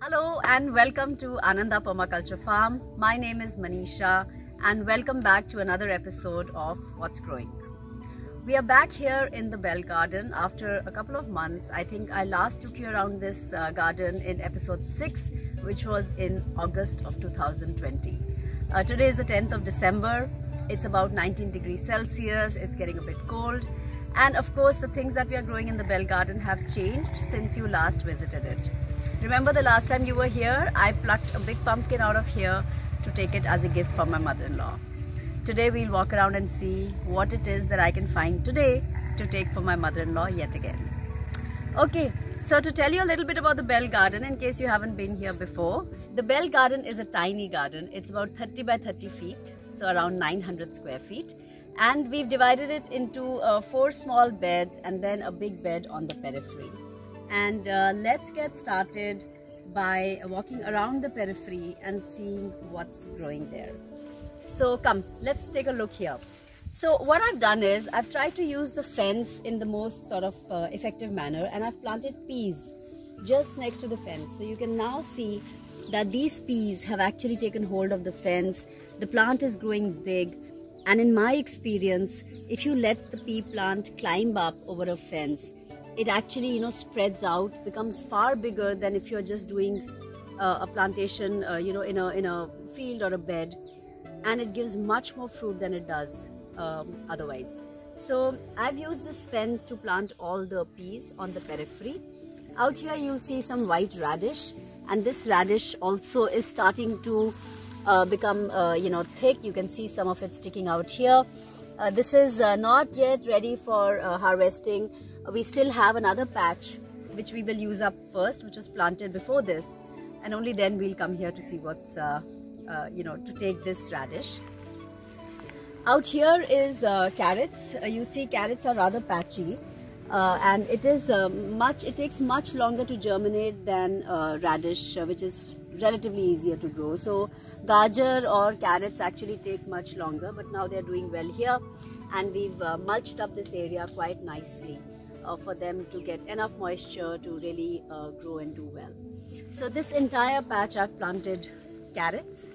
Hello and welcome to Ananda Permaculture Farm. My name is Manisha and welcome back to another episode of What's Growing. We are back here in the Bell Garden after a couple of months. I think I last took you around this garden in episode 6, which was in August of 2020. Today is the 10th of December. It's about 19 degrees Celsius. It's getting a bit cold. And of course, the things that we are growing in the Bell Garden have changed since you last visited it. Remember the last time you were here, I plucked a big pumpkin out of here to take it as a gift from my mother-in-law. Today we'll walk around and see what it is that I can find today to take for my mother-in-law yet again. Okay, so to tell you a little bit about the Bell Garden in case you haven't been here before, the Bell Garden is a tiny garden. It's about 30 by 30 feet, so around 900 square feet. And we've divided it into 4 small beds and then a big bed on the periphery. And let's get started by walking around the periphery and seeing what's growing there. So come, let's take a look here. So what I've done is I've tried to use the fence in the most sort of effective manner, and I've planted peas just next to the fence. So you can now see that these peas have actually taken hold of the fence. The plant is growing big, and in my experience, if you let the pea plant climb up over a fence, it actually, spreads out, becomes far bigger than if you're just doing a plantation, in a field or a bed, and it gives much more fruit than it does otherwise. So I've used this fence to plant all the peas on the periphery. Out here you'll see some white radish, and this radish also is starting to become, thick. You can see some of it sticking out here. This is not yet ready for harvesting. We still have another patch which we will use up first, which was planted before this, and only then we'll come here to see what's, to take this radish. Out here is carrots. You see carrots are rather patchy, and it takes much longer to germinate than radish, which is relatively easier to grow. So gajar or carrots actually take much longer, but now they're doing well here, and we've mulched up this area quite nicely for them to get enough moisture to really grow and do well. So this entire patch I've planted carrots,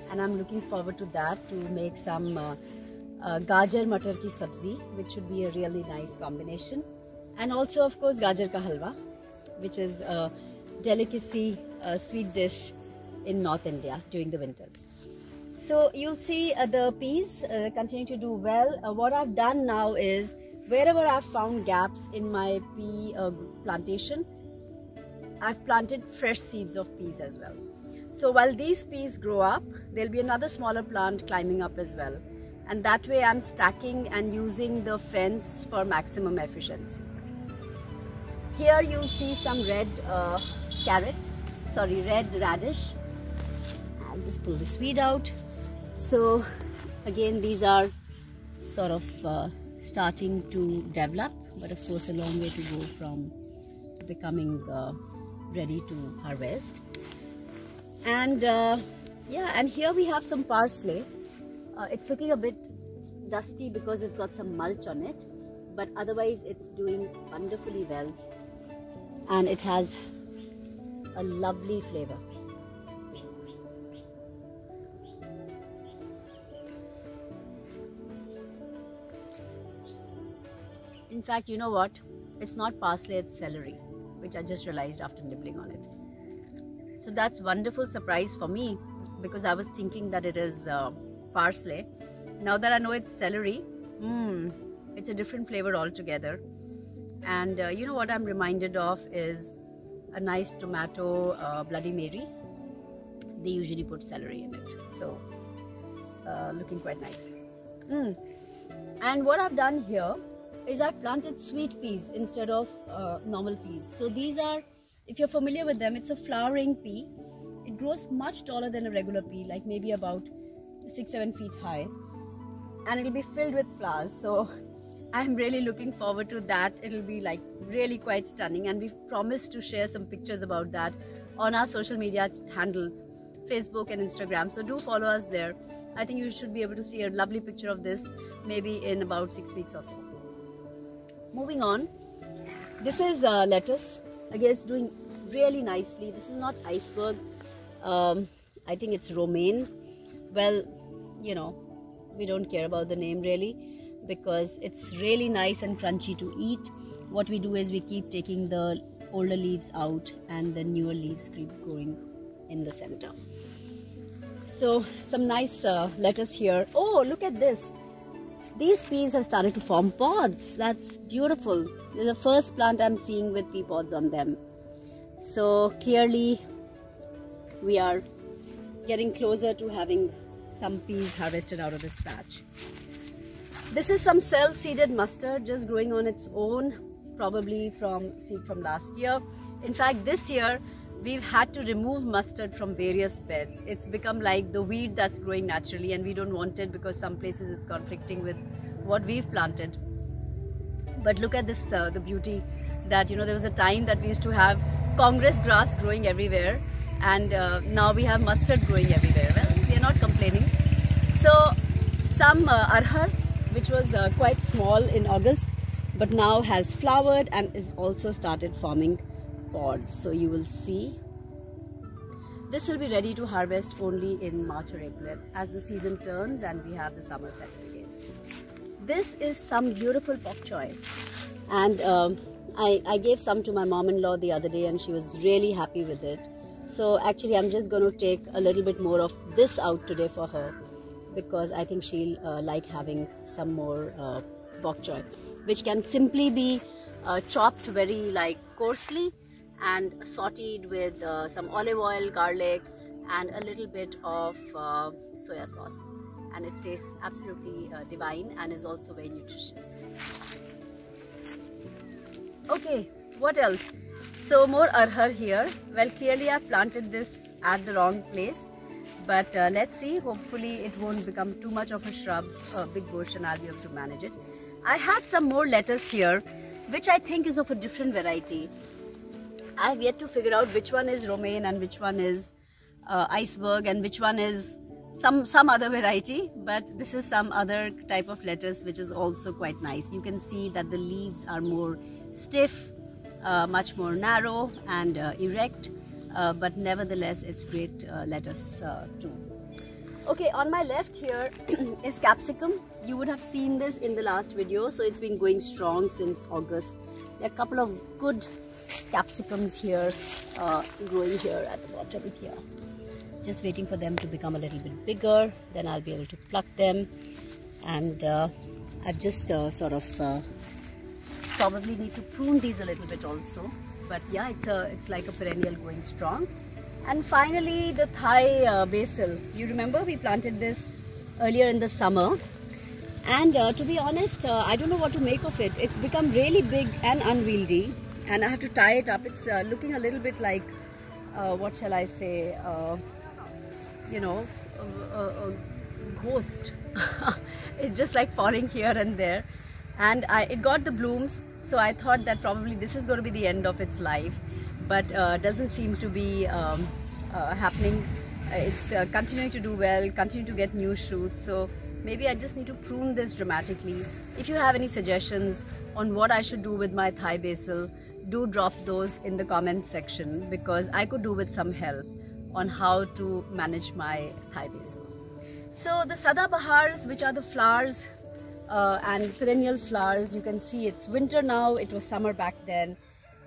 and I'm looking forward to that to make some gajar matar ki sabzi, which should be a really nice combination. And also of course gajar ka halwa, which is a delicacy, a sweet dish in North India during the winters. So you'll see the peas continue to do well. What I've done now is, wherever I've found gaps in my pea plantation, I've planted fresh seeds of peas as well. So while these peas grow up, there'll be another smaller plant climbing up as well. And that way I'm stacking and using the fence for maximum efficiency. Here you'll see some red radish. I'll just pull this weed out. So again, these are sort of starting to develop, but of course a long way to go from becoming ready to harvest. And and here we have some parsley. It's looking a bit dusty because it's got some mulch on it, but otherwise it's doing wonderfully well, and it has a lovely flavor. In fact, you know what? It's not parsley, it's celery, which I just realized after nibbling on it. So that's a wonderful surprise for me, because I was thinking that it is parsley. Now that I know it's celery, it's a different flavor altogether. And you know what I'm reminded of is a nice tomato Bloody Mary. They usually put celery in it. So looking quite nice. And what I've done here is I've planted sweet peas instead of normal peas. So these are, if you're familiar with them, it's a flowering pea. It grows much taller than a regular pea, like maybe about 6-7 feet high, and it'll be filled with flowers. So I'm really looking forward to that. It'll be like really quite stunning, and we've promised to share some pictures about that on our social media handles, Facebook and Instagram. So do follow us there. I think you should be able to see a lovely picture of this maybe in about 6 weeks or so. Moving on, this is lettuce. Again, it's doing really nicely. This is not iceberg. I think it's romaine. Well, you know, we don't care about the name really, because it's really nice and crunchy to eat. What we do is we keep taking the older leaves out and the newer leaves keep growing in the center. So some nice lettuce here. Oh, look at this. These peas have started to form pods. That's beautiful. This is the first plant I'm seeing with pea pods on them. So clearly we are getting closer to having some peas harvested out of this patch. This is some self-seeded mustard just growing on its own, probably from seed from last year. In fact, this year we've had to remove mustard from various beds. It's become like the weed that's growing naturally, and we don't want it because some places it's conflicting with what we've planted. But look at this, the beauty that, you know, there was a time that we used to have Congress grass growing everywhere, and now we have mustard growing everywhere. Well, we are not complaining. So some arhar, which was quite small in August, but now has flowered and is also started forming pods. So you will see this will be ready to harvest only in March or April as the season turns and we have the summer setting again. This is some beautiful bok choy, and I gave some to my mom-in-law the other day and she was really happy with it. So actually I'm just going to take a little bit more of this out today for her, because I think she'll like having some more bok choy, which can simply be chopped very coarsely and sauteed with some olive oil, garlic and a little bit of soya sauce, and it tastes absolutely divine and is also very nutritious. Okay, what else? So more arhar here. Well, clearly I've planted this at the wrong place, but let's see, hopefully it won't become too much of a shrub, a big bush, and I'll be able to manage it. I have some more lettuce here, which I think is of a different variety. I have yet to figure out which one is romaine and which one is iceberg and which one is some other variety, but this is some other type of lettuce which is also quite nice. You can see that the leaves are more stiff, much more narrow and erect, but nevertheless it's great lettuce too. Okay, on my left here is capsicum. You would have seen this in the last video, so it's been going strong since August. There are a couple of good capsicums here growing here at the bottom here. Just waiting for them to become a little bit bigger, then I'll be able to pluck them. And I've just probably need to prune these a little bit also. But yeah, it's like a perennial going strong. And finally the Thai basil. You remember we planted this earlier in the summer, and to be honest, I don't know what to make of it. It's become really big and unwieldy, and I have to tie it up. It's looking a little bit like what shall I say, you know, a ghost. It's just like falling here and there, and it got the blooms, so I thought that probably this is going to be the end of its life, but doesn't seem to be happening. It's continuing to do well, continue to get new shoots, so maybe I just need to prune this dramatically. If you have any suggestions on what I should do with my Thai basil, do drop those in the comments section, because I could do with some help on how to manage my Thai basil. So the Sadabahars, which are the flowers and perennial flowers, you can see it's winter now, it was summer back then,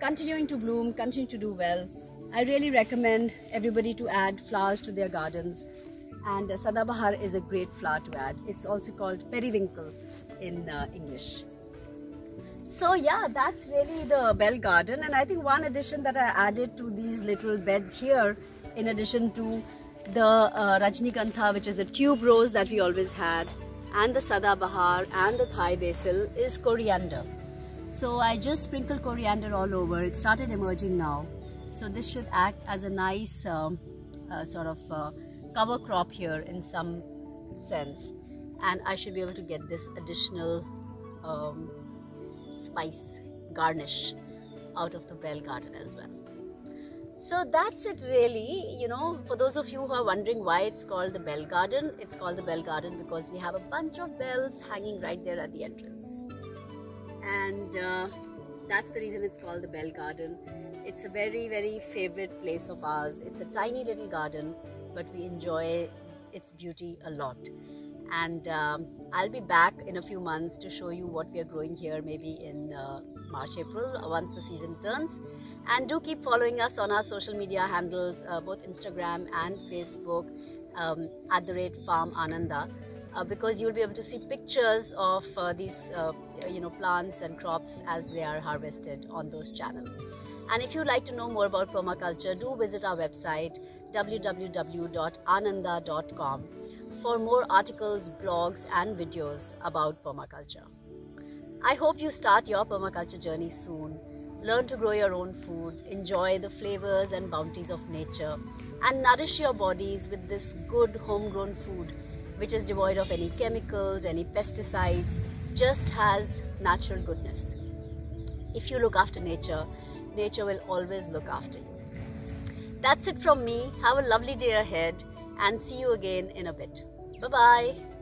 continuing to bloom, continue to do well. I really recommend everybody to add flowers to their gardens, and Sadabahar is a great flower to add. It's also called periwinkle in English. So yeah, that's really the bell garden, and I think one addition that I added to these little beds here, in addition to the Rajnikantha, which is a tube rose that we always had, and the Sadabahar and the Thai basil, is coriander. So I just sprinkle coriander all over. It started emerging now. So this should act as a nice cover crop here in some sense, and I should be able to get this additional spice garnish out of the bell garden as well. So that's it really. You know, for those of you who are wondering why it's called the bell garden, it's called the bell garden because we have a bunch of bells hanging right there at the entrance. And That's the reason it's called the Bell Garden. It's a very, very favorite place of ours. It's a tiny little garden, but we enjoy its beauty a lot. And I'll be back in a few months to show you what we are growing here, maybe in March, April, once the season turns. And do keep following us on our social media handles, both Instagram and Facebook, @Farm Ananda, because you'll be able to see pictures of these plants and crops as they are harvested on those channels. And if you'd like to know more about permaculture, do visit our website www.ananda.com for more articles, blogs and videos about permaculture. I hope you start your permaculture journey soon. Learn to grow your own food, enjoy the flavors and bounties of nature, and nourish your bodies with this good homegrown food which is devoid of any chemicals, any pesticides, just has natural goodness. If you look after nature, nature will always look after you. That's it from me. Have a lovely day ahead and see you again in a bit. Bye-bye.